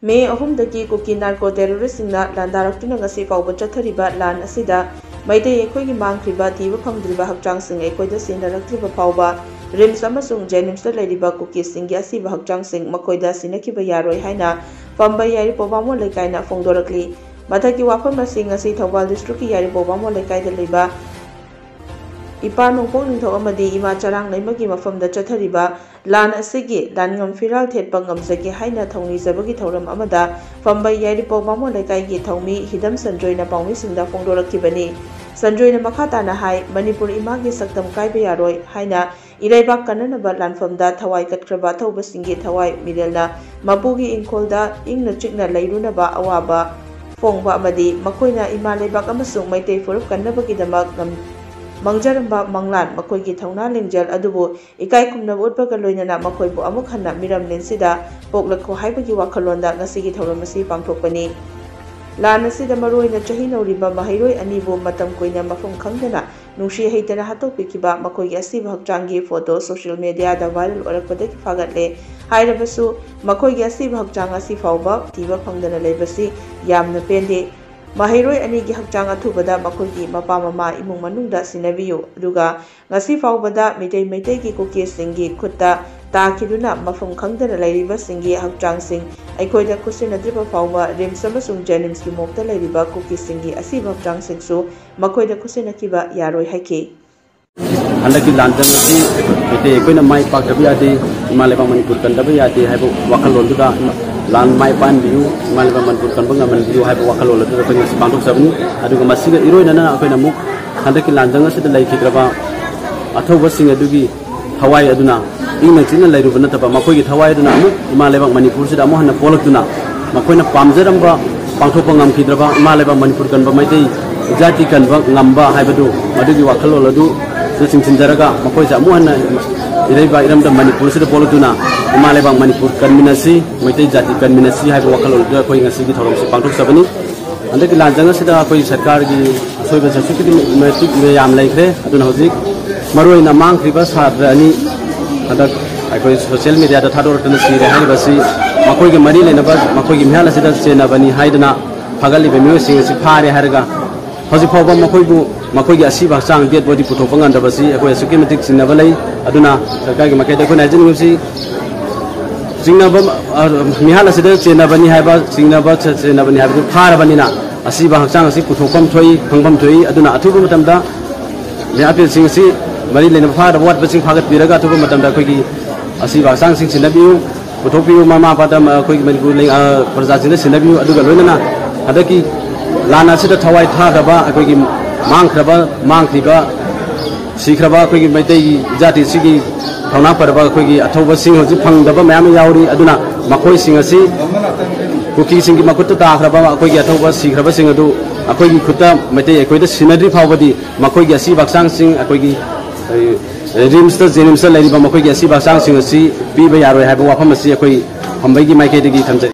मे अहुमदगी कुकी नार्को टेररिस्टना लांदारक्तुना ngasi fawba chathariba lan asida maidai ekhoi mangkhriba thiba phangdriba hakchangsing ekhoida sinaraktriba fawba rims amasung jenims da leiriba kuki singgi asiba hakchangsing makoida sinakiba yaroi haina pamba yari pobamo lekaina phongdorakli mathaki wafam asing ngasi Thawbal district ki yari pobamo lekai da leiba ipa nongpong ningthau amadi ima charang leimagi mafamda chathariba lan asigi langam firal thetpa ngamjagi haina thongni jabagi thoram amada fambai yairi pobamo lekai gi thongmi hidam sanjoina pawmi singda phongdorakibani sanjoina makhata na hai manipur imagi saktam kaiba yaroi haina ireibak kananaba lanfamda thawai katkraba thauba singi thawai milelna mapugi inkolda ingna chikna leirunaba awaba phongba amadi makoina ima leibak amasung maitei furup kannabagi damak Mangjaramba Manglan makoigi thauna lingjal adubu ikai kumna utpaga loinana makoibu amuk hanna miram lensida poklakho haibagi wakhalonda ngasigi thauramasi pangthokpani lan asida maroina chahi nauriba mahairoi anibu matam koina mafum khangdana nungshi heitana hatokpikiba makoigi asiba hakchangi photo social media da viral orakpadaki fagatle hairabasu makoigi asiba hakchang asi fawba tiba phangdana leibasi yamna pende Mahiroi ani gi hakchang athubada makoigi mapa mama imung manungda sinabiyu aduga ngasi fawbada meitai gi kuki singi khutta takiduna mafum khangdana leiriba singi hakchang sing aikoida kusinadriba fawba rims amasung jenims ki mokta leiriba kuki singi asiba hakchang sing su makoida kusinakiba yaroi haiki Handaki lanjang si meitai aikoina mai pakdabi ade Himalaya Manipur kandabi ade haibu wakalonduda lan mai pan biu Himalaya Manipur kan bangaman biu haibu wakalon itu dengan sepanduk sabun aduga masiga iroi nana akoina muk handaki lanjang si dalai kikraba atau wasing adugi Hawaii aduna ingna china lairu bana taba makoi gi Hawaii aduna muk Himalaya Manipur si damu hanna polak duna makoina pamjaramba pangthok pangam kidraba Himalaya Manipur kan ba maitai jati kan ba ngamba haibadu adugi wakalon adu sing jaraga makoi jamu hanna Irai iram da Manipur sida polutuna Himalaya Manipur kanminasi maitai jati kanminasi haibu wakalol da koi ngasi gi thorom si pangthok sabani ande ki lanjang sida koi sarkar gi soiba jasukiti metik me yam laikre aduna hojik maroi na mang kriba sadrani ada koi social media da thador tan si re hai basi makoi gi mari le na ba makoi gi mhala sida chena bani haidana phagali be myo sing si phare harga hoji phoba makoi bu makoi gi asiba chang dead body puthok ngan da basi akoi suki metik sinaba lai aduna sarkar gi makai da ko na jin si Singnaba mihala sida chena bani haiba singnaba chena bani haiba phara bani na asiba hakchang asi puthokam thoi phangpam thoi aduna athuba matamda me apil sing si mari lena phara wat basing phagat piraga athuba matamda koi gi asiba sang sing sinabiu puthokpiu mama padam koi gi manipur leng praja sina sinabiu aduga loinana adaki lana sida thawai tha daba koi gi mangkhriba sikraba koi gi maitai jati sigi thona parba koi gi athoba sing hoji phangdaba mayam yauri aduna makoi sing asi kuki sing gi makutta ta khraba koi gi athoba sikraba sing adu akoi gi khutta maitai akoi da sinadri phawbadi makoi gi asi baksang sing akoi gi rims ta jenims la riba makoi gi asi baksang sing asi piba yaroi haiba wafam asi akoi hambai gi maike degi thamjari